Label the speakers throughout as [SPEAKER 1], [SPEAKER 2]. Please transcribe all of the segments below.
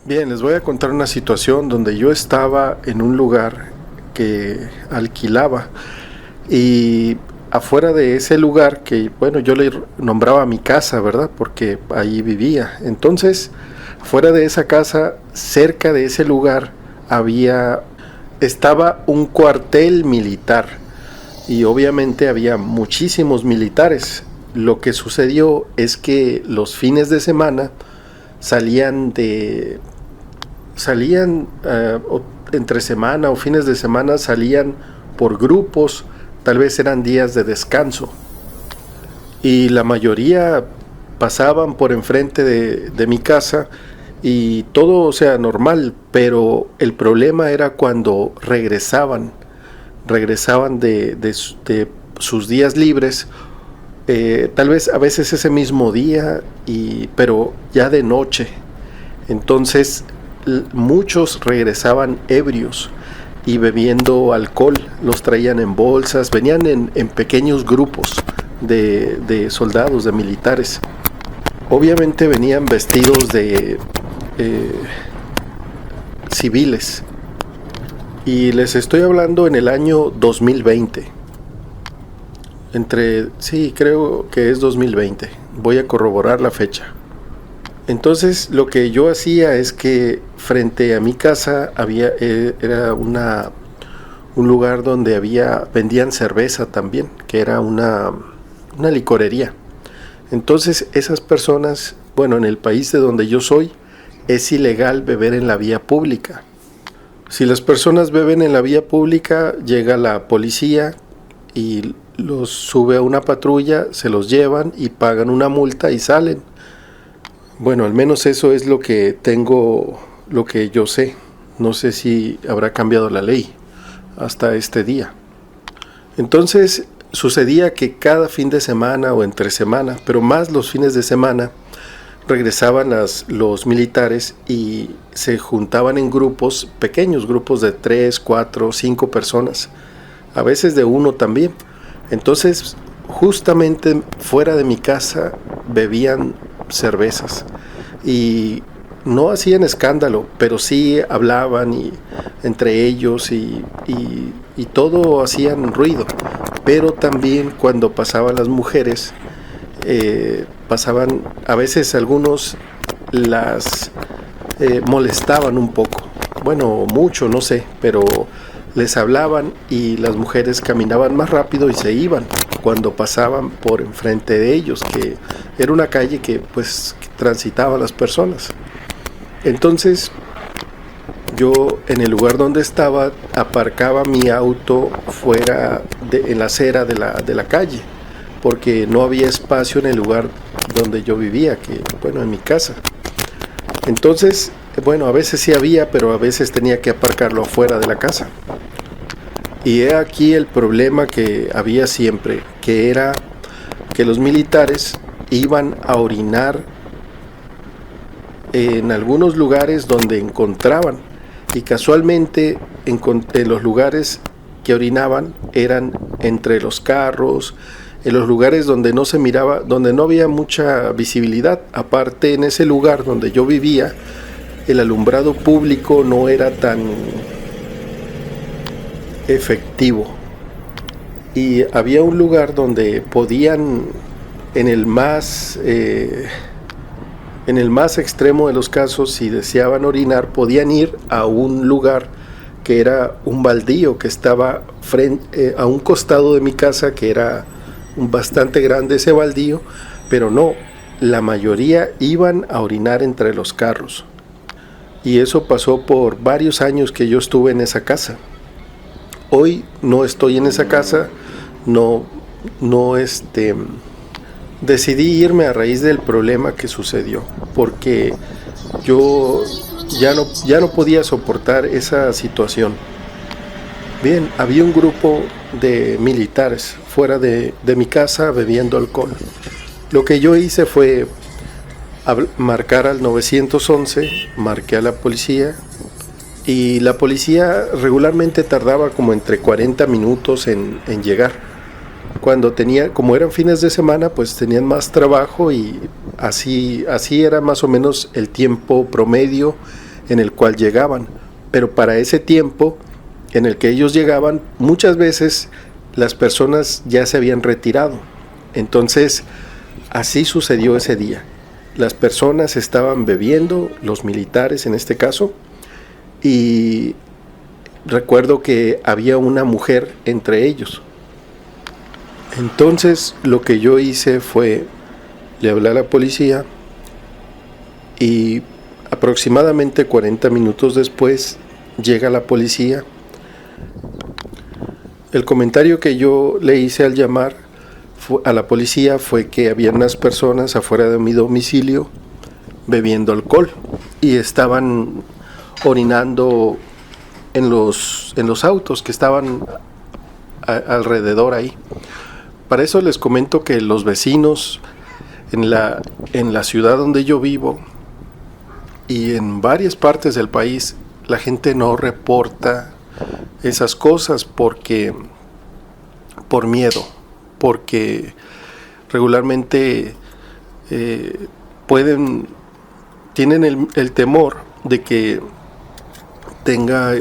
[SPEAKER 1] Bien, les voy a contar una situación donde yo estaba en un lugar que alquilaba y afuera de ese lugar que, bueno, yo le nombraba mi casa, ¿verdad? Porque ahí vivía. Entonces, fuera de esa casa, cerca de ese lugar, estaba un cuartel militar y obviamente había muchísimos militares. Lo que sucedió es que los fines de semana salían de salían entre semana o fines de semana, salían por grupos, tal vez eran días de descanso, y la mayoría pasaban por enfrente de mi casa y todo, o sea, normal, pero el problema era cuando regresaban de sus días libres, tal vez a veces ese mismo día, pero ya de noche. Entonces muchos regresaban ebrios y bebiendo alcohol, los traían en bolsas, venían en pequeños grupos de soldados, de militares. Obviamente venían vestidos de civiles, y les estoy hablando en el año 2020. Sí, creo que es 2020, voy a corroborar la fecha. Entonces lo que yo hacía es que frente a mi casa era un lugar donde vendían cerveza también, que era una licorería. Entonces esas personas, bueno, en el país de donde yo soy, es ilegal beber en la vía pública. Si las personas beben en la vía pública, llega la policía y los sube a una patrulla, se los llevan y pagan una multa y salen. Bueno, al menos eso es lo que yo sé. No sé si habrá cambiado la ley hasta este día. Entonces sucedía que cada fin de semana o entre semana, pero más los fines de semana, regresaban los militares y se juntaban en grupos, pequeños grupos de 3, 4, 5 personas, a veces de uno también. Entonces, justamente fuera de mi casa bebían cervezas y no hacían escándalo, pero sí hablaban entre ellos y todo hacían ruido. Pero también cuando pasaban las mujeres, pasaban, a veces algunos las molestaban un poco, bueno, mucho, no sé, pero les hablaban y las mujeres caminaban más rápido y se iban cuando pasaban por enfrente de ellos, que era una calle que pues transitaban las personas. Entonces yo en el lugar donde estaba aparcaba mi auto en la acera de la calle, porque no había espacio en el lugar donde yo vivía, en mi casa. Entonces, bueno, a veces sí había, pero a veces tenía que aparcarlo afuera de la casa. Y he aquí el problema que había siempre, que era que los militares iban a orinar en algunos lugares donde encontraban, y casualmente en los lugares que orinaban eran entre los carros, en los lugares donde no se miraba, donde no había mucha visibilidad. Aparte, en ese lugar donde yo vivía, el alumbrado público no era tan efectivo, y había un lugar donde podían, en el más extremo de los casos, si deseaban orinar, podían ir a un lugar que era un baldío que estaba a un costado de mi casa, que era bastante grande ese baldío, pero no, la mayoría iban a orinar entre los carros. Y eso pasó por varios años que yo estuve en esa casa. Hoy no estoy en esa casa, decidí irme a raíz del problema que sucedió, porque yo ya no podía soportar esa situación. Bien, había un grupo de militares fuera de mi casa bebiendo alcohol. Lo que yo hice fue marcar al 911, marqué a la policía, y la policía regularmente tardaba como entre 40 minutos en llegar. Como eran fines de semana, pues tenían más trabajo, y así era más o menos el tiempo promedio en el cual llegaban. Pero para ese tiempo en el que ellos llegaban, muchas veces las personas ya se habían retirado. Entonces, así sucedió ese día. Las personas estaban bebiendo, los militares en este caso, y recuerdo que había una mujer entre ellos. Entonces, lo que yo hice fue, le hablé a la policía y aproximadamente 40 minutos después llega la policía. El comentario que yo le hice al llamar a la policía fue que había unas personas afuera de mi domicilio bebiendo alcohol y estaban orinando en los autos que estaban alrededor ahí. Para eso les comento que los vecinos en la ciudad donde yo vivo y en varias partes del país, la gente no reporta esas cosas por miedo, porque regularmente tienen el temor de que tenga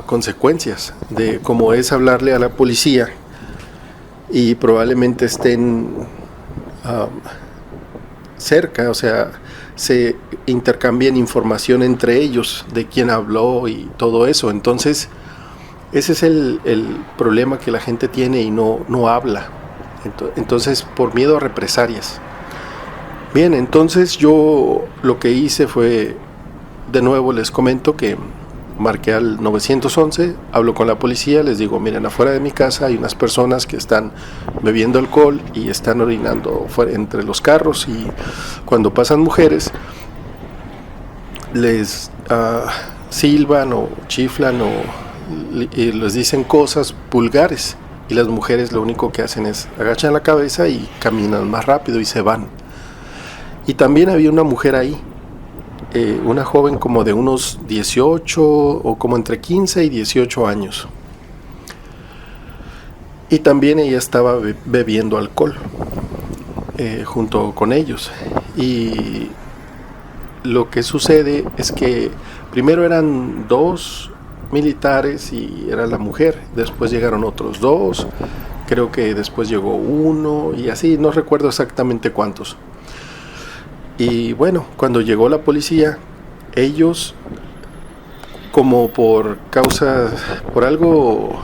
[SPEAKER 1] consecuencias, de como es hablarle a la policía y probablemente estén cerca, o sea, se intercambien información entre ellos de quién habló y todo eso. Entonces, ese es el problema que la gente tiene y no habla. Entonces, por miedo a represalias. Bien, entonces yo lo que hice fue, de nuevo les comento que marqué al 911, hablo con la policía, les digo, miren, afuera de mi casa hay unas personas que están bebiendo alcohol y están orinando entre los carros, y cuando pasan mujeres les silban o chiflan y les dicen cosas vulgares, y las mujeres lo único que hacen es agachan la cabeza y caminan más rápido y se van. Y también había una mujer ahí, una joven como de unos 18 o como entre 15 y 18 años. Y también ella estaba bebiendo alcohol junto con ellos. Y lo que sucede es que primero eran 2 militares y era la mujer, después llegaron otros 2, creo que después llegó 1 y así, no recuerdo exactamente cuántos. Y bueno, cuando llegó la policía, ellos, como por algo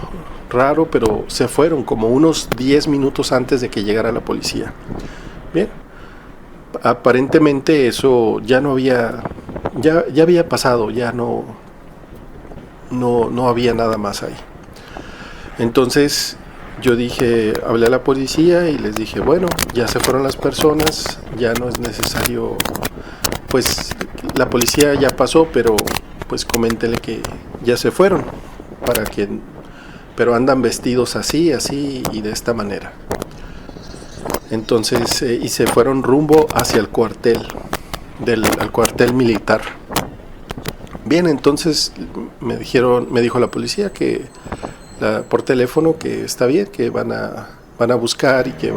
[SPEAKER 1] raro, pero se fueron como unos 10 minutos antes de que llegara la policía. Bien, aparentemente eso ya no había, ya había pasado, ya no había nada más ahí. Entonces yo hablé a la policía y les dije, bueno, ya se fueron las personas, ya no es necesario, pues la policía ya pasó, pero pues coméntele que ya se fueron, pero andan vestidos así y de esta manera. Entonces, y se fueron rumbo hacia el cuartel, al cuartel militar. Bien, entonces me dijo la policía que por teléfono que está bien, que van a buscar y que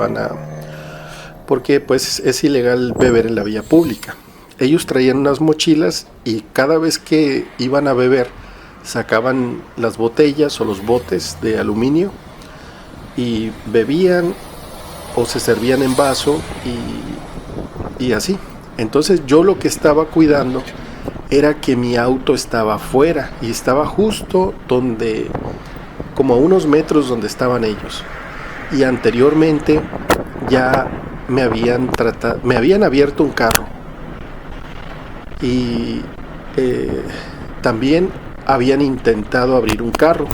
[SPEAKER 1] porque pues es ilegal beber en la vía pública. Ellos traían unas mochilas y cada vez que iban a beber sacaban las botellas o los botes de aluminio y bebían o se servían en vaso y así. Entonces yo lo que estaba cuidando era que mi auto estaba afuera y estaba justo como a unos metros donde estaban ellos. Y anteriormente ya me habían abierto un carro y también habían intentado abrir un carro.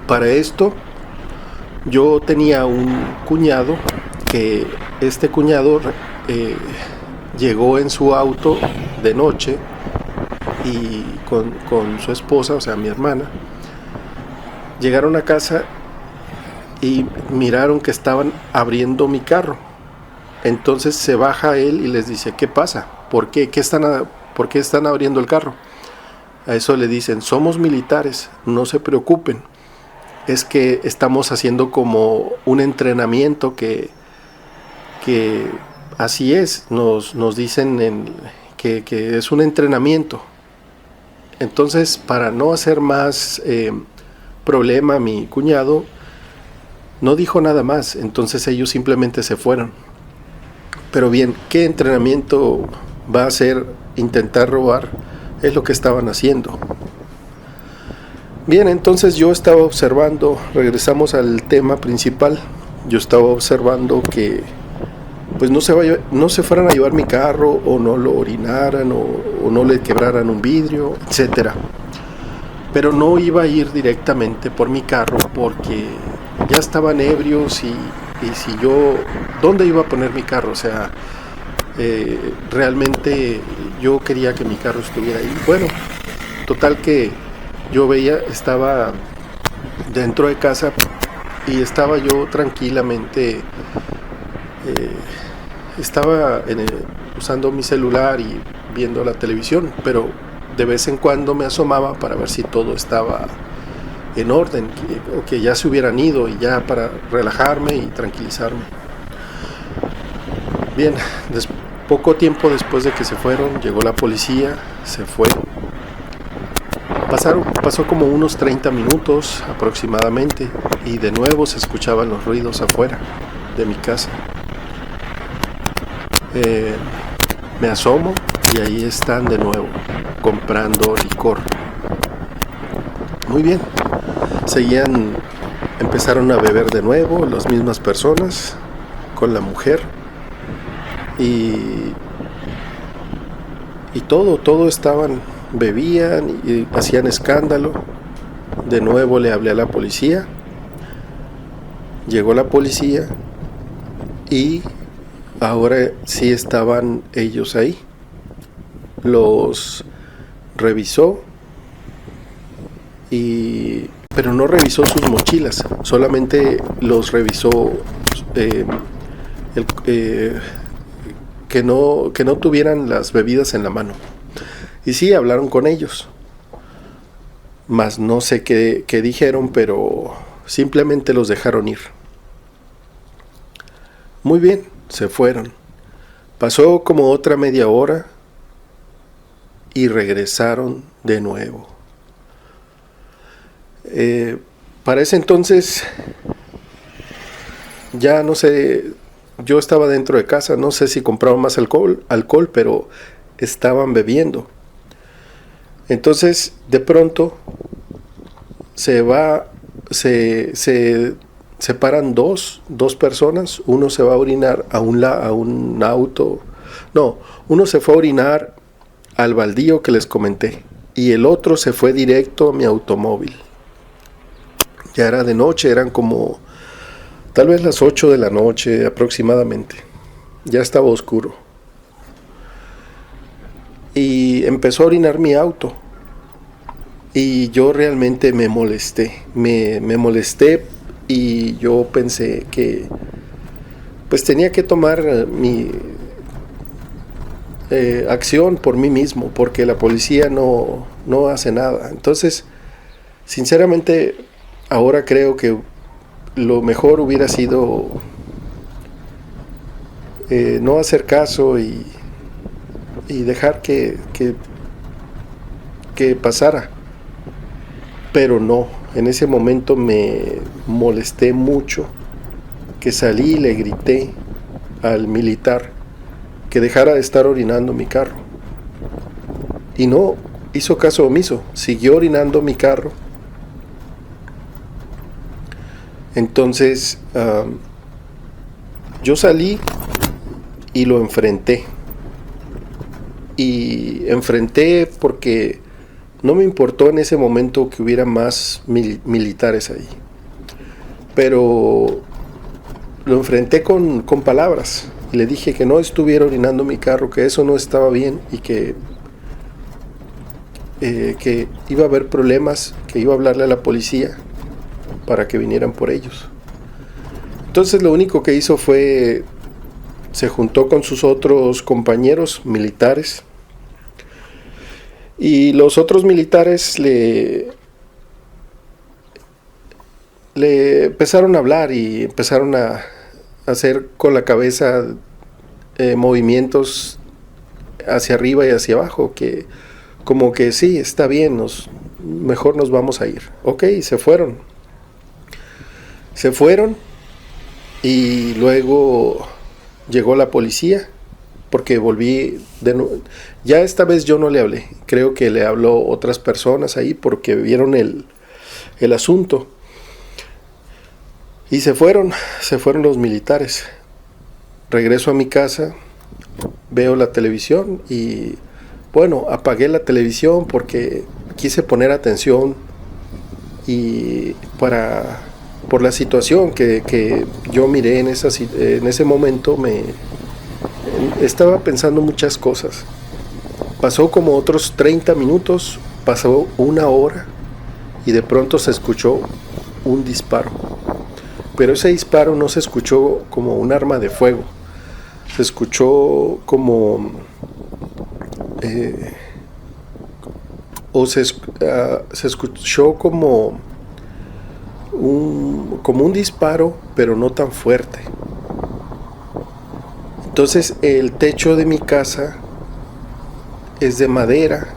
[SPEAKER 1] Para esto yo tenía un cuñado que este cuñado llegó en su auto de noche y con su esposa, o sea mi hermana, llegaron a casa y miraron que estaban abriendo mi carro. Entonces se baja él y les dice, ¿qué pasa? ¿Por qué están abriendo el carro? A eso le dicen, somos militares, no se preocupen. Es que estamos haciendo como un entrenamiento que así es, nos dicen que es un entrenamiento Entonces, para no hacer más problema a mi cuñado, no dijo nada más. Entonces ellos simplemente se fueron. Pero bien, ¿qué entrenamiento va a ser intentar robar? Es lo que estaban haciendo. Bien, entonces yo estaba observando, regresamos al tema principal, yo estaba observando que pues no se fueran a llevar mi carro, o no lo orinaran, o no le quebraran un vidrio, etcétera. Pero no iba a ir directamente por mi carro porque ya estaban ebrios, y si yo, ¿dónde iba a poner mi carro? O sea, realmente yo quería que mi carro estuviera ahí. Bueno, total que yo veía, estaba dentro de casa y estaba yo tranquilamente, estaba usando mi celular y viendo la televisión, pero de vez en cuando me asomaba para ver si todo estaba en orden, o que ya se hubieran ido, y ya para relajarme y tranquilizarme. Bien, poco tiempo después de que se fueron, llegó la policía, se fue. Pasó como unos 30 minutos aproximadamente, y de nuevo se escuchaban los ruidos afuera de mi casa. Me asomo y ahí están de nuevo comprando licor. Muy bien, empezaron a beber de nuevo las mismas personas con la mujer, y todo estaban, bebían y hacían escándalo. De nuevo le hablé a la policía, llegó la policía y ahora sí estaban ellos ahí. Los revisó, pero no revisó sus mochilas, solamente los revisó que no tuvieran las bebidas en la mano. Y sí, hablaron con ellos, mas no sé qué dijeron, pero simplemente los dejaron ir. Muy bien, se fueron. Pasó como otra media hora y regresaron de nuevo. Para ese entonces, ya no sé, yo estaba dentro de casa, no sé si compraban más alcohol, pero estaban bebiendo. Entonces, de pronto, se paran dos personas. Uno se va a orinar a un auto. No, uno se fue a orinar al baldío que les comenté, y el otro se fue directo a mi automóvil. Ya era de noche, eran como tal vez las 8 de la noche aproximadamente. Ya estaba oscuro. Y empezó a orinar mi auto. Y yo realmente me molesté. Me molesté, y yo pensé que pues tenía que tomar mi acción por mí mismo, porque la policía no hace nada. Entonces, sinceramente, ahora creo que lo mejor hubiera sido no hacer caso y dejar que pasara. Pero no, en ese momento me molesté mucho, que salí y le grité al militar que dejara de estar orinando mi carro. Y no hizo caso omiso, siguió orinando mi carro. Entonces yo salí y lo enfrenté. Y enfrenté porque no me importó en ese momento que hubiera más militares ahí. Pero lo enfrenté con palabras. Le dije que no estuviera orinando mi carro, que eso no estaba bien, y que iba a haber problemas, que iba a hablarle a la policía para que vinieran por ellos. Entonces lo único que hizo fue, se juntó con sus otros compañeros militares, y los otros militares le empezaron a hablar, y empezaron a hacer con la cabeza movimientos hacia arriba y hacia abajo, como que sí, está bien, mejor nos vamos a ir. Ok, se fueron. Se fueron y luego llegó la policía porque volví de nuevo. Ya esta vez yo no le hablé, creo que le habló otras personas ahí porque vieron el asunto. Y se fueron los militares. Regreso a mi casa, veo la televisión y bueno, apagué la televisión porque quise poner atención y por la situación que yo miré en ese momento, estaba pensando muchas cosas. Pasó como otros 30 minutos, pasó una hora y de pronto se escuchó un disparo. Pero ese disparo no se escuchó como un arma de fuego, se escuchó como se escuchó como un disparo, pero no tan fuerte. Entonces el techo de mi casa es de madera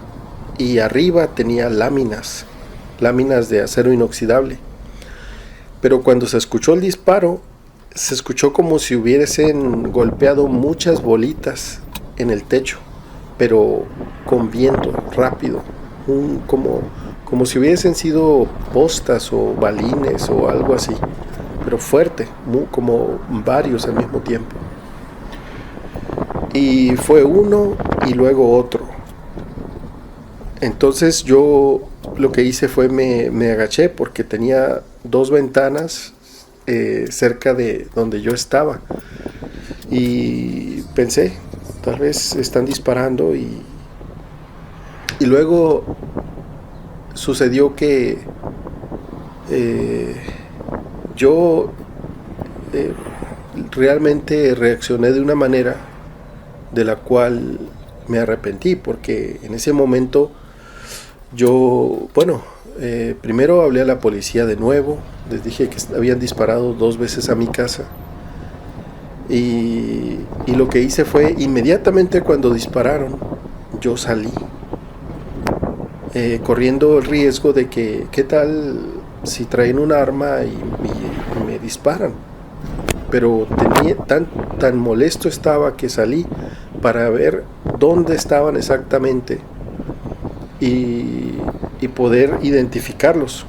[SPEAKER 1] y arriba tenía láminas de acero inoxidable. Pero cuando se escuchó el disparo, se escuchó como si hubiesen golpeado muchas bolitas en el techo, pero con viento rápido, como si hubiesen sido postas o balines o algo así, pero fuerte, como varios al mismo tiempo. Y fue uno y luego otro. Entonces yo lo que hice fue me agaché porque tenía dos ventanas cerca de donde yo estaba y pensé, tal vez están disparando y luego sucedió que yo realmente reaccioné de una manera de la cual me arrepentí, porque en ese momento yo, primero hablé a la policía de nuevo, les dije que habían disparado 2 veces a mi casa y lo que hice fue inmediatamente cuando dispararon, yo salí corriendo el riesgo de que, ¿qué tal si traen un arma y me disparan? Pero tan molesto estaba que salí para ver dónde estaban exactamente y poder identificarlos.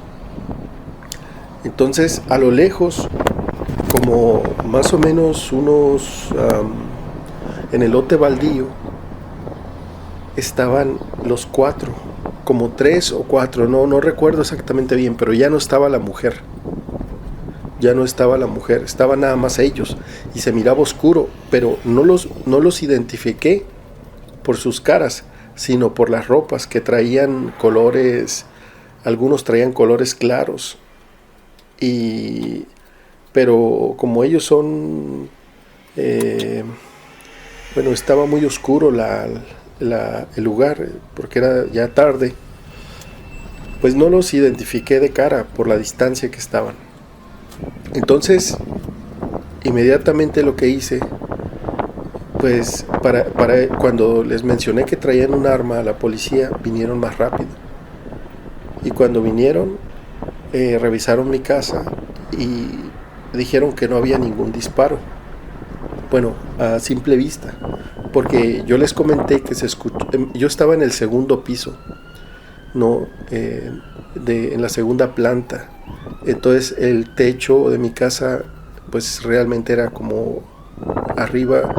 [SPEAKER 1] Entonces, a lo lejos, como más o menos en el lote baldío, estaban los 4, como 3 o 4, no recuerdo exactamente bien, pero ya no estaba la mujer. Estaban nada más ellos y se miraba oscuro, pero no los identifiqué por sus caras, sino por las ropas que traían colores, algunos traían colores claros, pero como ellos son, estaba muy oscuro el lugar, porque era ya tarde, pues no los identifiqué de cara por la distancia que estaban. Entonces, inmediatamente lo que hice, pues para cuando les mencioné que traían un arma a la policía, vinieron más rápido. Y cuando vinieron, revisaron mi casa y dijeron que no había ningún disparo. Bueno, a simple vista, porque yo les comenté que se escuchó. Yo estaba en el segundo piso, no, en la segunda planta. Entonces el techo de mi casa pues realmente era como arriba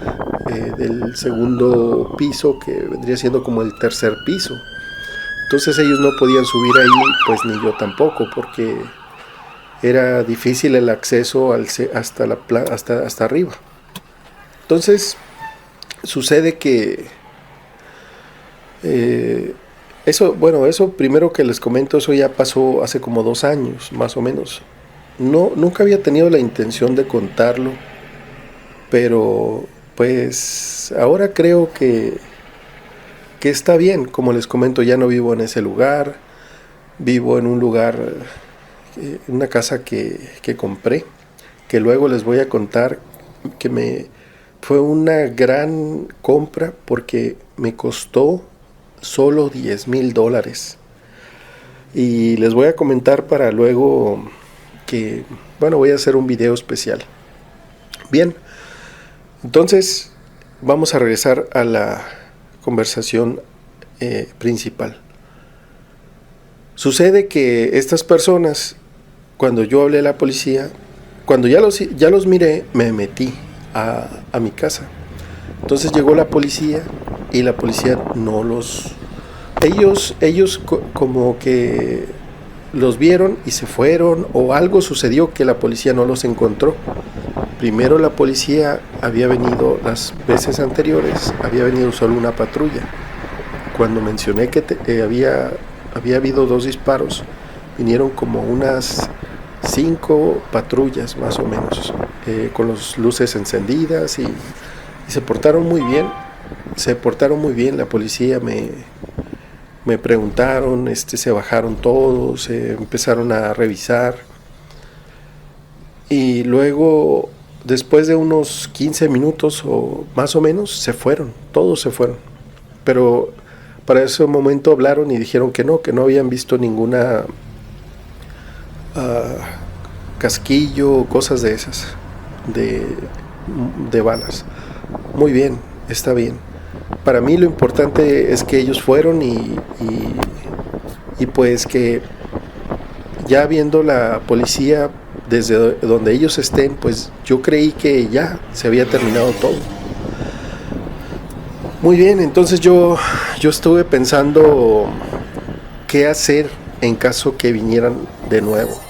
[SPEAKER 1] del segundo piso, que vendría siendo como el tercer piso. Entonces ellos no podían subir ahí, pues ni yo tampoco, porque era difícil el acceso hasta arriba. Entonces sucede que eso primero que les comento, eso ya pasó hace como 2 años, más o menos. Nunca había tenido la intención de contarlo, pero pues ahora creo que está bien. Como les comento, ya no vivo en ese lugar, vivo en un lugar, en una casa que compré, que luego les voy a contar que fue una gran compra porque me costó Solo $10,000. Y les voy a comentar para luego que, bueno, voy a hacer un video especial. Bien, entonces vamos a regresar a la conversación principal. Sucede que estas personas, cuando yo hablé a la policía, cuando ya los miré, me metí a mi casa. Entonces llegó la policía y la policía no los... Ellos como que los vieron y se fueron, o algo sucedió que la policía no los encontró. Primero la policía había venido, las veces anteriores, había venido solo una patrulla. Cuando mencioné que había habido 2 disparos, vinieron como unas 5 patrullas más o menos, con las luces encendidas y se portaron muy bien. La policía me preguntaron, se bajaron todos, empezaron a revisar y luego, después de unos 15 minutos o más o menos, se fueron, todos se fueron. Pero para ese momento hablaron y dijeron que no habían visto ninguna casquillo o cosas de esas, de balas. Muy bien, está bien. Para mí lo importante es que ellos fueron y pues que ya viendo la policía desde donde ellos estén, pues yo creí que ya se había terminado todo. Muy bien, entonces yo estuve pensando qué hacer en caso que vinieran de nuevo,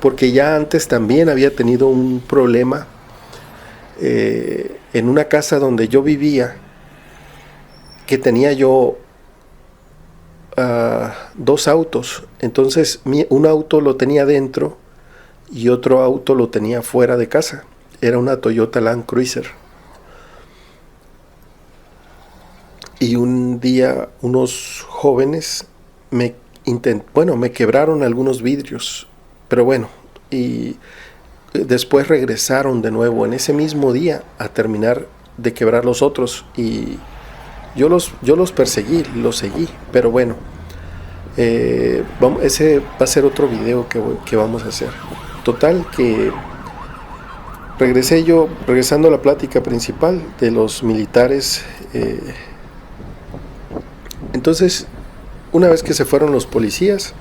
[SPEAKER 1] porque ya antes también había tenido un problema en una casa donde yo vivía, que tenía yo 2 autos. Entonces un auto lo tenía dentro y otro auto lo tenía fuera de casa. Era una Toyota Land Cruiser. Y un día unos jóvenes me quebraron algunos vidrios, pero bueno, y después regresaron de nuevo en ese mismo día a terminar de quebrar los otros, y yo los perseguí, los seguí, pero bueno, ese va a ser otro video que vamos a hacer. Total, que regresando a la plática principal de los militares. Entonces, una vez que se fueron los policías,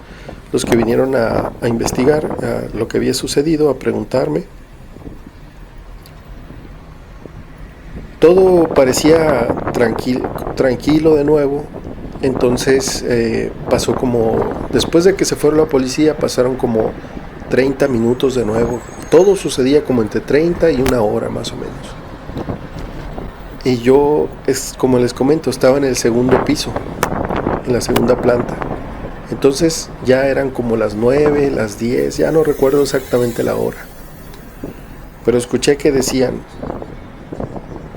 [SPEAKER 1] los que vinieron a investigar lo que había sucedido, a preguntarme, todo parecía tranquilo de nuevo. Entonces pasó como, después de que se fueron la policía, pasaron como 30 minutos de nuevo. Todo sucedía como entre 30 y 1 hora más o menos. Y yo, como les comento, estaba en el segundo piso, en la segunda planta. Entonces ya eran como las 9, las 10, ya no recuerdo exactamente la hora. Pero escuché que decían: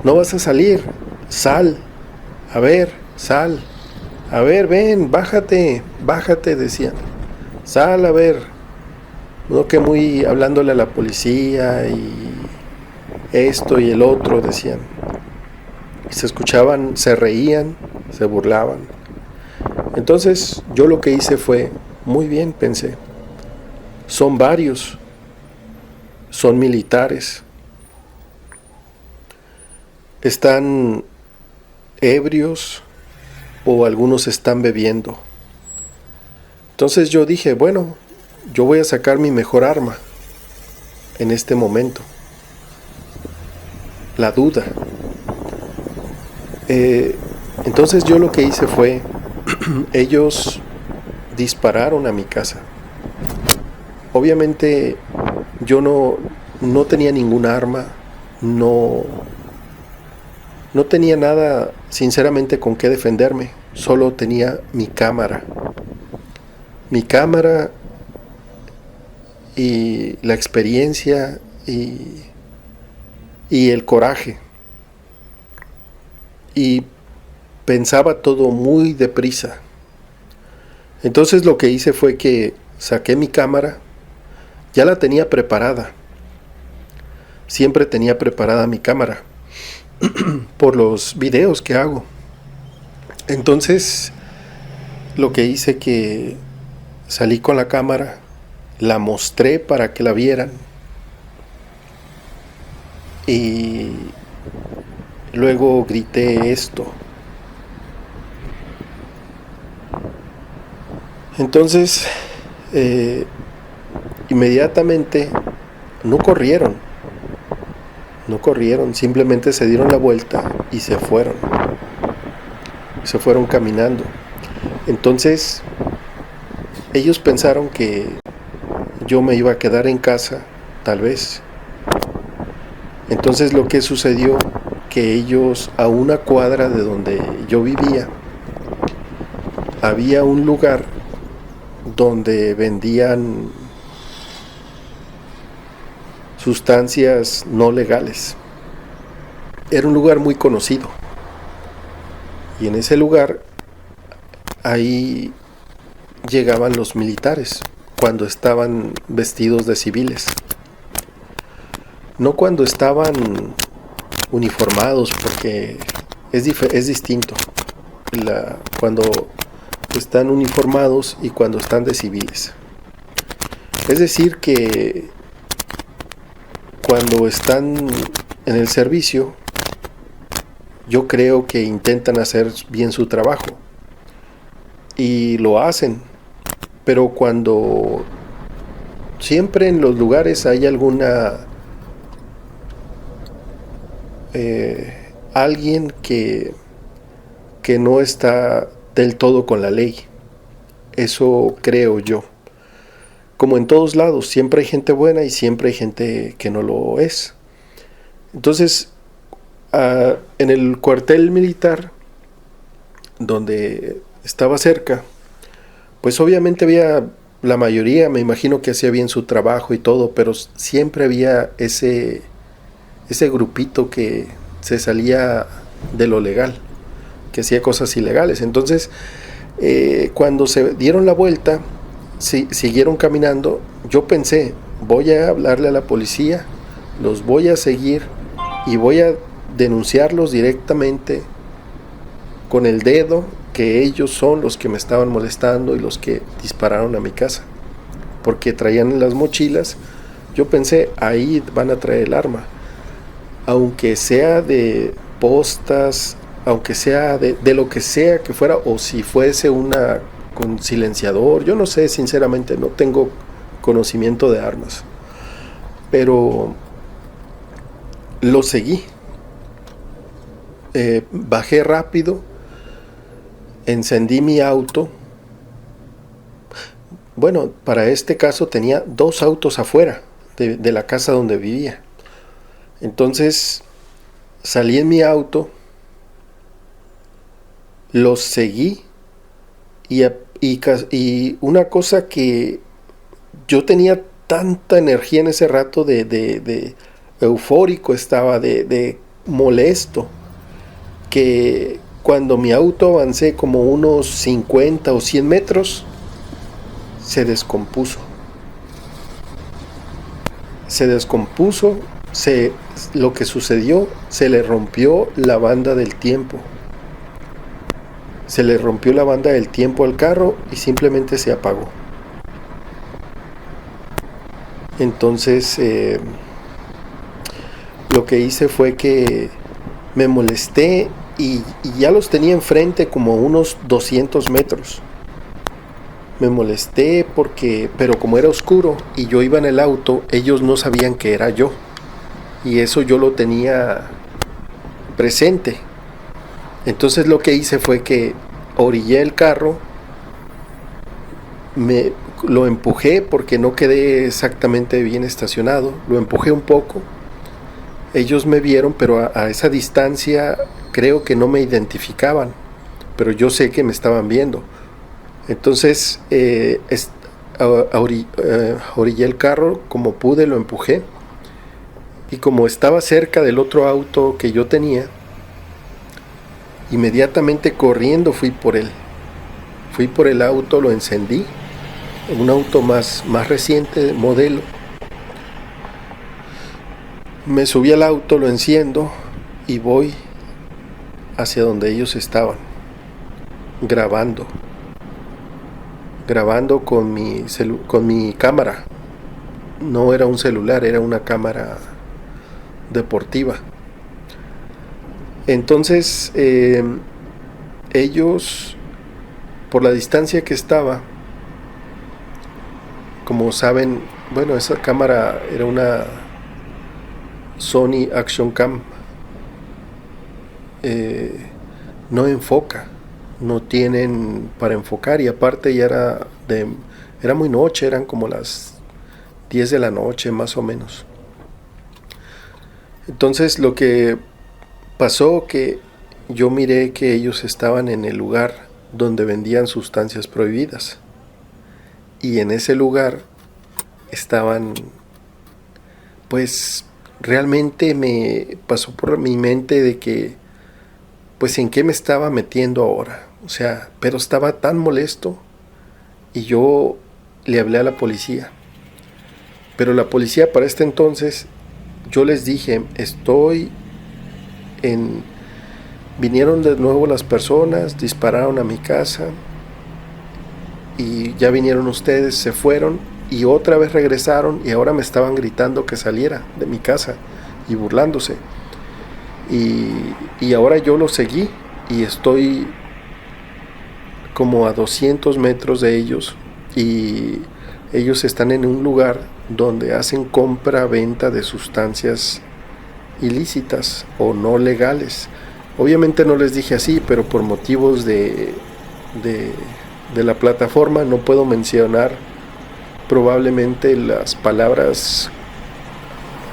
[SPEAKER 1] no vas a salir, sal, a ver, sal, a ver, ven, bájate, decían. Sal, a ver. No, que muy hablándole a la policía y esto y el otro, decían. Y se escuchaban, se reían, se burlaban. Entonces yo lo que hice fue, muy bien, pensé, son varios, son militares, están ebrios o algunos están bebiendo. Entonces yo dije, bueno, yo voy a sacar mi mejor arma en este momento, la duda. Entonces yo lo que hice fue, ellos dispararon a mi casa. Obviamente yo no tenía ningún arma, no tenía nada, sinceramente, con qué defenderme. Solo tenía mi cámara y la experiencia y el coraje. Y pensaba todo muy deprisa. Entonces lo que hice fue que saqué mi cámara, ya la tenía preparada. Siempre tenía preparada mi cámara por los videos que hago. Entonces lo que hice que salí con la cámara, la mostré para que la vieran y luego grité esto. Entonces, inmediatamente no corrieron, simplemente se dieron la vuelta y se fueron caminando. Entonces, ellos pensaron que yo me iba a quedar en casa, tal vez. Entonces lo que sucedió, que ellos, a una cuadra de donde yo vivía, había un lugar donde vendían sustancias no legales. Era un lugar muy conocido. Y en ese lugar, ahí llegaban los militares cuando estaban vestidos de civiles. No cuando estaban uniformados, porque es distinto cuando están uniformados y cuando están de civiles. Es decir que cuando están en el servicio, yo creo que intentan hacer bien su trabajo y lo hacen, pero cuando siempre en los lugares hay alguna alguien que no está del todo con la ley. Eso creo yo. Como en todos lados, siempre hay gente buena y siempre hay gente que no lo es. Entonces, en el cuartel militar, donde estaba cerca, pues obviamente había, la mayoría, me imagino que hacía bien su trabajo y todo, pero siempre había ese grupito que se salía de lo legal, que hacía cosas ilegales. Entonces, cuando se dieron la vuelta, siguieron caminando. Yo pensé, voy a hablarle a la policía, los voy a seguir y voy a denunciarlos directamente con el dedo, que ellos son los que me estaban molestando y los que dispararon a mi casa, porque traían en las mochilas. Yo pensé, ahí van a traer el arma, aunque sea de postas, aunque sea de lo que sea que fuera, o si fuese una con silenciador. Yo no sé, sinceramente, no tengo conocimiento de armas, pero lo seguí. Bajé rápido, encendí mi auto. Bueno, para este caso tenía 2 autos afuera de la casa donde vivía. Entonces salí en mi auto, los seguí y una cosa que yo tenía tanta energía en ese rato de eufórico, estaba de molesto, que cuando mi auto avancé como unos 50 o 100 metros, se descompuso. Lo que sucedió, se le rompió la banda del tiempo. Se le rompió la banda del tiempo al carro y simplemente se apagó. Entonces, lo que hice fue que me molesté y ya los tenía enfrente como unos 200 metros. Me molesté pero como era oscuro y yo iba en el auto, ellos no sabían que era yo. Y eso yo lo tenía presente. Entonces lo que hice fue que orillé el carro, lo empujé porque no quedé exactamente bien estacionado, lo empujé un poco. Ellos me vieron, pero a esa distancia creo que no me identificaban, pero yo sé que me estaban viendo. Entonces orillé el carro como pude, lo empujé, y como estaba cerca del otro auto que yo tenía, inmediatamente corriendo fui por él. Fui por el auto, lo encendí, un auto más reciente, modelo. Me subí al auto, lo enciendo y voy hacia donde ellos estaban, grabando. grabando con con mi cámara. No era un celular, era una cámara deportiva. Entonces ellos, por la distancia que estaba, como saben, bueno, esa cámara era una Sony Action Cam, no enfoca, no tienen para enfocar, y aparte ya era muy noche, eran como las 10 de la noche más o menos. Entonces lo que pasó, que yo miré que ellos estaban en el lugar donde vendían sustancias prohibidas, y en ese lugar estaban, pues realmente me pasó por mi mente de que, pues en qué me estaba metiendo ahora, o sea, pero estaba tan molesto, y yo le hablé a la policía. Pero la policía, para este entonces, yo les dije, vinieron de nuevo las personas, dispararon a mi casa, y ya vinieron ustedes, se fueron, y otra vez regresaron, y ahora me estaban gritando que saliera de mi casa, y burlándose. Y ahora yo los seguí, y estoy como a 200 metros de ellos, y ellos están en un lugar donde hacen compra-venta de sustancias ilícitas o no legales. Obviamente no les dije así, pero por motivos de la plataforma no puedo mencionar probablemente las palabras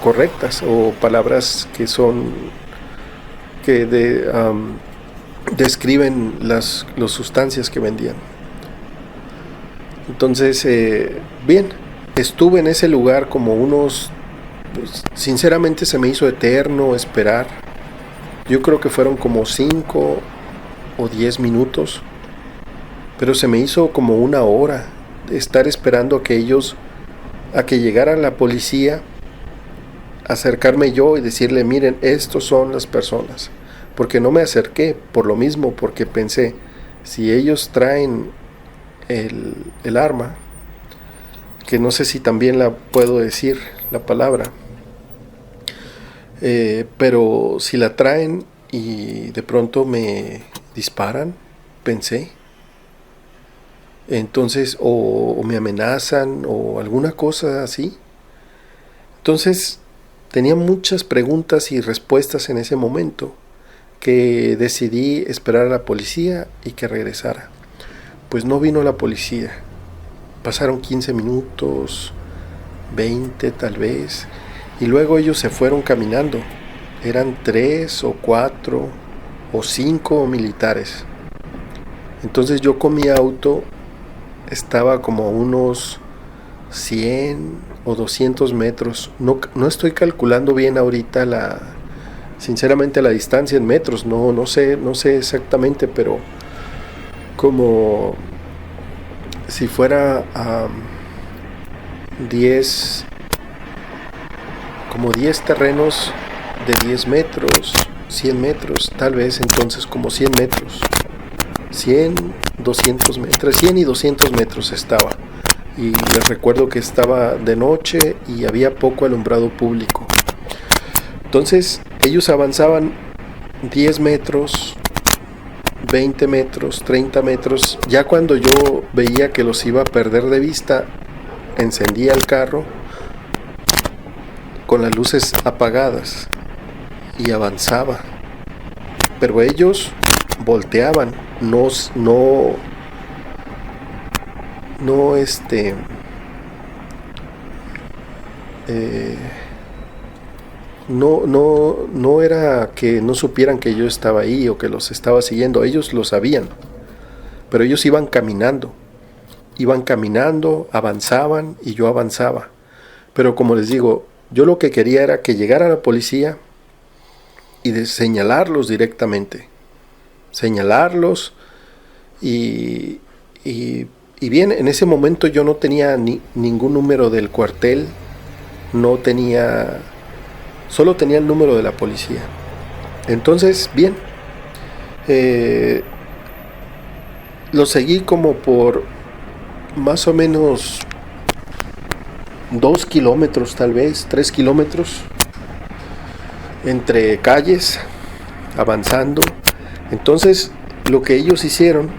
[SPEAKER 1] correctas o palabras que describen las sustancias que vendían. Entonces, bien, estuve en ese lugar como pues, sinceramente se me hizo eterno esperar. Yo creo que fueron como 5 o 10 minutos, pero se me hizo como una hora de estar esperando a que llegara la policía, acercarme yo y decirle, miren, estos son las personas. Porque no me acerqué por lo mismo, porque pensé, si ellos traen el arma, que no sé si también la puedo decir, la palabra, pero si la traen y de pronto me disparan, pensé, entonces o me amenazan o alguna cosa así. Entonces tenía muchas preguntas y respuestas en ese momento, que decidí esperar a la policía y que regresara. Pues no vino la policía. Pasaron 15 minutos, 20 tal vez, y luego ellos se fueron caminando. Eran 3 o 4 o 5 militares. Entonces yo con mi auto estaba como a unos 100 o 200 metros. No estoy calculando bien ahorita sinceramente la distancia en metros. No sé exactamente, pero como si fuera a 10 terrenos de 10 metros, 100 metros, tal vez entonces como 100 metros, 100, 200 metros, 100 y 200 metros estaba. Y les recuerdo que estaba de noche y había poco alumbrado público. Entonces ellos avanzaban 10 metros, 20 metros, 30 metros. Ya cuando yo veía que los iba a perder de vista, encendía el carro con las luces apagadas y avanzaba. Pero ellos volteaban, no era que no supieran que yo estaba ahí o que los estaba siguiendo. Ellos lo sabían, pero ellos iban caminando, avanzaban y yo avanzaba. Pero como les digo, yo lo que quería era que llegara la policía y señalarlos directamente, señalarlos y bien, en ese momento yo no tenía ningún número del cuartel, solo tenía el número de la policía. Entonces, bien, lo seguí como por más o menos 2 kilómetros, tal vez 3 kilómetros, entre calles, avanzando. Entonces, lo que ellos hicieron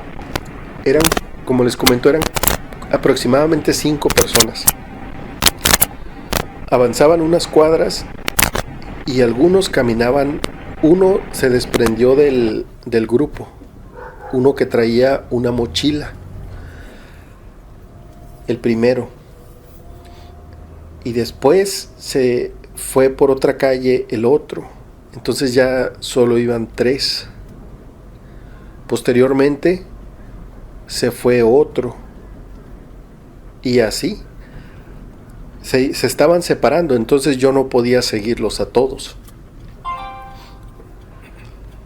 [SPEAKER 1] eran, como les comento, eran aproximadamente 5 personas. Avanzaban unas cuadras y algunos caminaban. Uno se desprendió del grupo, uno que traía una mochila, el primero, y después se fue por otra calle el otro. Entonces ya solo iban 3. Posteriormente se fue otro, y así se estaban separando. Entonces yo no podía seguirlos a todos,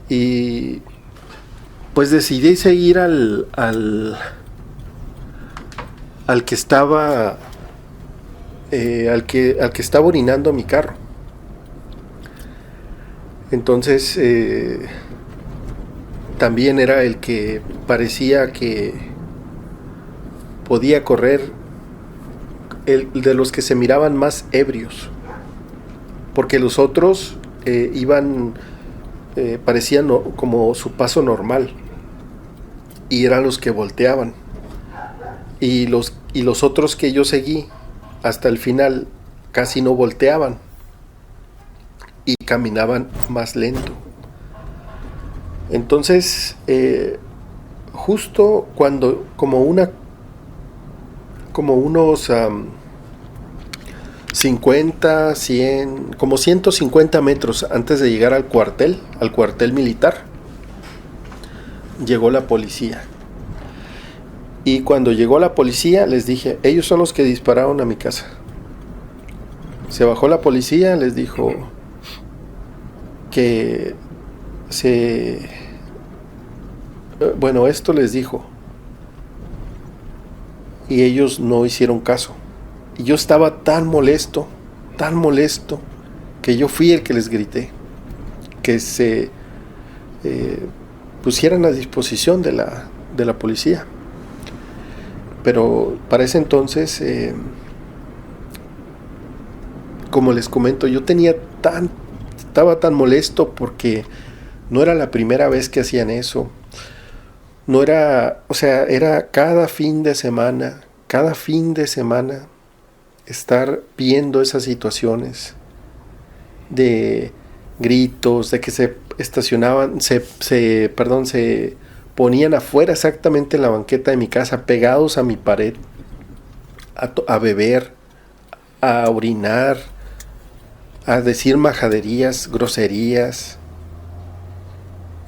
[SPEAKER 1] y pues decidí seguir al que estaba al que estaba orinando mi carro. Entonces también era el que parecía que podía correr, el de los que se miraban más ebrios, porque los otros iban, parecían como su paso normal, y eran los que volteaban, y los otros que yo seguí hasta el final casi no volteaban y caminaban más lento. Entonces justo cuando como unos 50, 100, como 150 metros antes de llegar al cuartel militar, llegó la policía. Y cuando llegó la policía, les dije, ellos son los que dispararon a mi casa. Se bajó la policía, les dijo que bueno, esto les dijo, y ellos no hicieron caso. Y yo estaba tan molesto, que yo fui el que les grité que se pusieran a disposición de la policía. Pero para ese entonces, como les comento, yo estaba tan molesto porque no era la primera vez que hacían eso. No era, o sea, era cada fin de semana estar viendo esas situaciones de gritos, de que se estacionaban, se ponían afuera, exactamente en la banqueta de mi casa, pegados a mi pared, a beber, a orinar, a decir majaderías, groserías.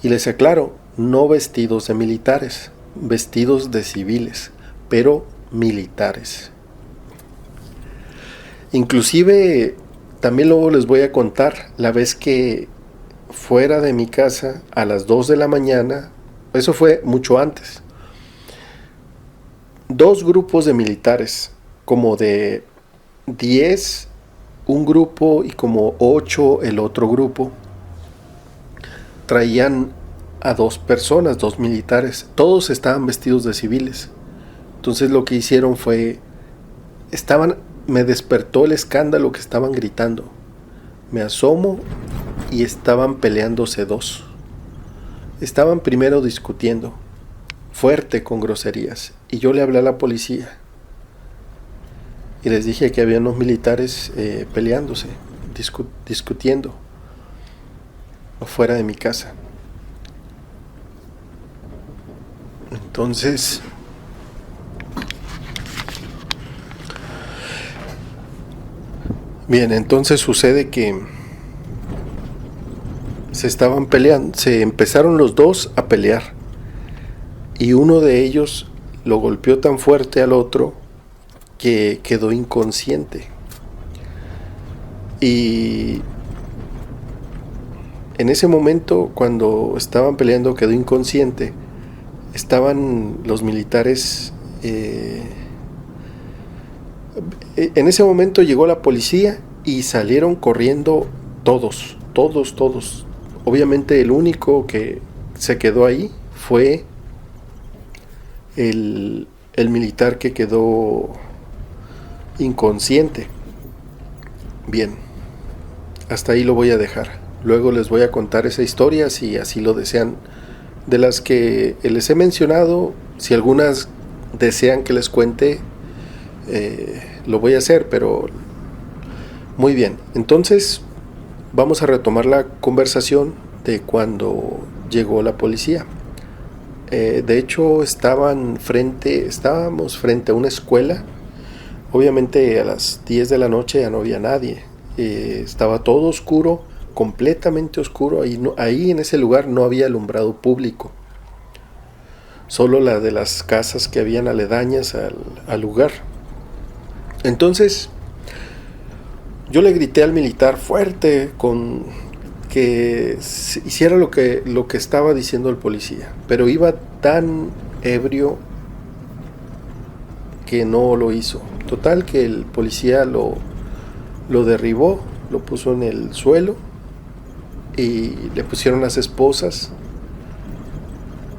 [SPEAKER 1] Y les aclaro, no vestidos de militares, vestidos de civiles, pero militares. Inclusive, también luego les voy a contar la vez que fuera de mi casa a las 2 de la mañana, eso fue mucho antes, 2 grupos de militares, como de 10 un grupo y como 8 el otro grupo, traían a 2 personas, 2 militares, todos estaban vestidos de civiles. Entonces lo que hicieron fue, me despertó el escándalo que estaban gritando. Me asomo y estaban peleándose 2. Estaban primero discutiendo, fuerte, con groserías, y yo le hablé a la policía y les dije que había unos militares peleándose, discutiendo afuera de mi casa. Entonces, bien, entonces sucede que se estaban peleando, se empezaron los 2 a pelear, y uno de ellos lo golpeó tan fuerte al otro que quedó inconsciente. Y en ese momento, cuando estaban peleando, quedó inconsciente. Estaban los militares. En ese momento llegó la policía y salieron corriendo todos. Obviamente el único que se quedó ahí fue el el militar que quedó inconsciente. Bien, hasta ahí lo voy a dejar. Luego les voy a contar esa historia si así lo desean. De las que les he mencionado, si algunas desean que les cuente, lo voy a hacer, pero muy bien. Entonces vamos a retomar la conversación de cuando llegó la policía. De hecho estábamos frente a una escuela. Obviamente a las 10 de la noche ya no había nadie. Estaba todo oscuro, completamente oscuro. Ahí en ese lugar no había alumbrado público, solo la de las casas que habían aledañas al lugar. Entonces yo le grité al militar fuerte con que hiciera lo que estaba diciendo el policía, pero iba tan ebrio que no lo hizo. Total que el policía lo derribó, lo puso en el suelo y le pusieron las esposas.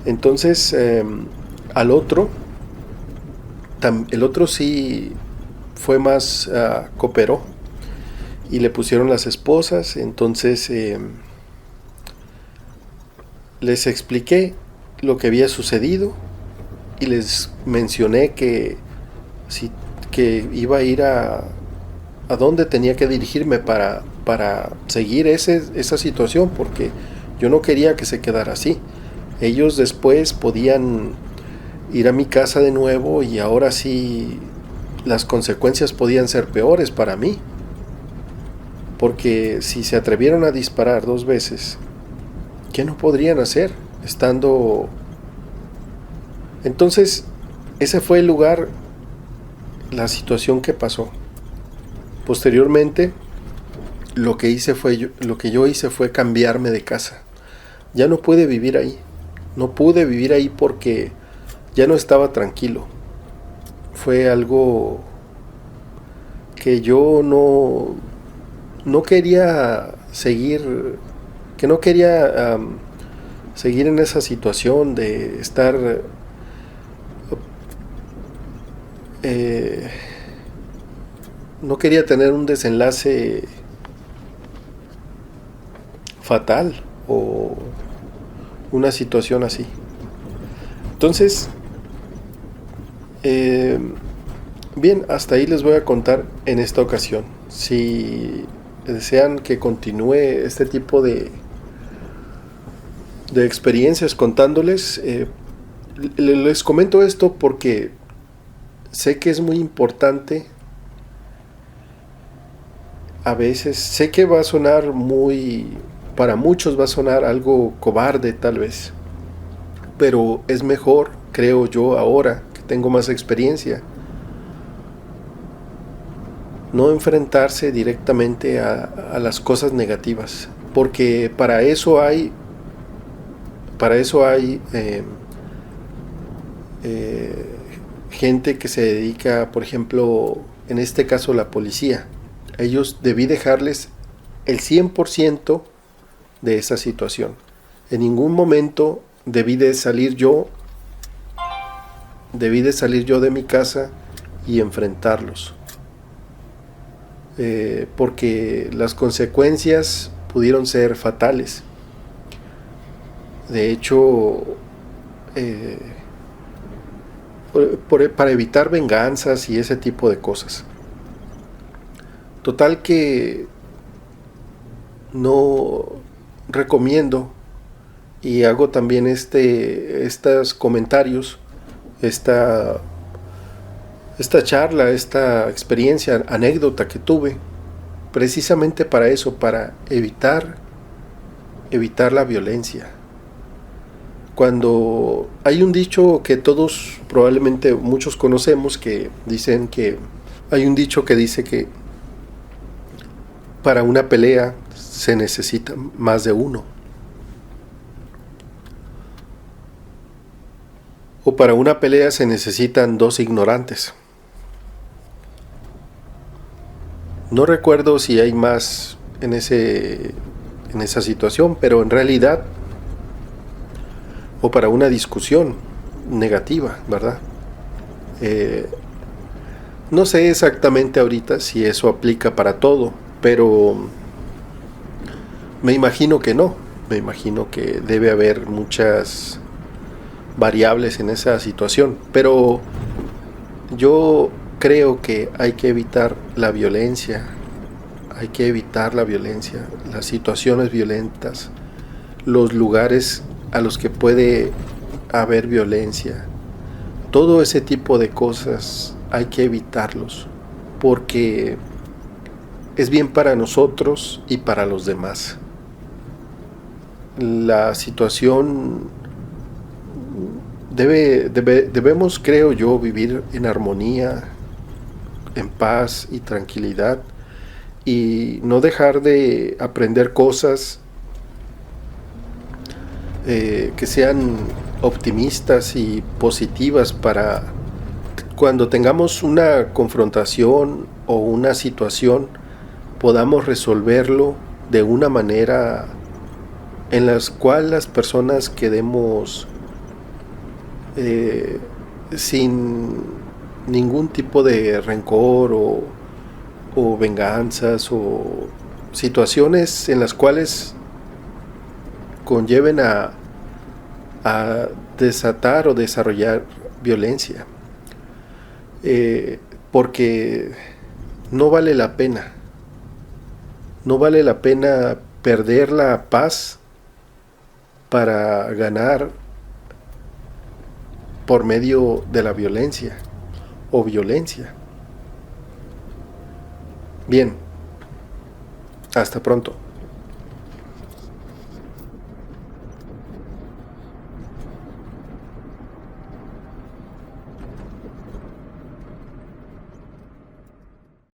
[SPEAKER 1] Entonces al otro, el otro sí fue más, cooperó y le pusieron las esposas. Entonces les expliqué lo que había sucedido y les mencioné que iba a ir a dónde tenía que dirigirme para seguir esa situación, porque yo no quería que se quedara así. Ellos después podían ir a mi casa de nuevo y ahora sí las consecuencias podían ser peores para mí, porque si se atrevieron a disparar 2 veces, ¿qué no podrían hacer estando? Entonces ese fue el lugar, la situación que pasó. Posteriormente lo que yo hice fue cambiarme de casa. Ya no pude vivir ahí. No pude vivir ahí porque ya no estaba tranquilo. Fue algo que yo no quería seguir, que no quería seguir en esa situación de estar no quería tener un desenlace fatal o una situación así. Entonces, bien, hasta ahí les voy a contar en esta ocasión. Si desean que continúe este tipo de experiencias contándoles, les comento esto porque sé que es muy importante. A veces sé que va a sonar para muchos va a sonar algo cobarde tal vez, pero es mejor, creo yo ahora que tengo más experiencia, no enfrentarse directamente a las cosas negativas, porque para eso hay gente que se dedica, por ejemplo, en este caso la policía. Ellos debí dejarles el 100% de esa situación. En ningún momento debí de salir yo de mi casa y enfrentarlos, porque las consecuencias pudieron ser fatales. De hecho, para evitar venganzas y ese tipo de cosas. Total que no recomiendo, y hago también estos comentarios, esta charla, esta experiencia, anécdota que tuve, precisamente para eso, para evitar la violencia. Cuando hay un dicho que todos, probablemente muchos conocemos, que dicen que hay un dicho que dice que para una pelea se necesita más de uno. O para una pelea se necesitan 2 ignorantes. No recuerdo si hay más en esa situación, pero en realidad, o para una discusión negativa, ¿verdad? Eh, no sé exactamente ahorita si eso aplica para todo, pero me imagino que no. Me imagino que debe haber muchas variables en esa situación, pero yo creo que hay que evitar la violencia, hay que evitar la violencia, las situaciones violentas, los lugares a los que puede haber violencia, todo ese tipo de cosas hay que evitarlos, porque es bien para nosotros y para los demás. La situación debemos, creo yo, vivir en armonía, en paz y tranquilidad, y no dejar de aprender cosas que sean optimistas y positivas para cuando tengamos una confrontación o una situación podamos resolverlo de una manera en la cual las personas quedemos sin ningún tipo de rencor o venganzas o situaciones en las cuales conlleven a desatar o desarrollar violencia, porque no vale la pena, no vale la pena perder la paz para ganar por medio de la violencia o violencia. Bien, hasta pronto.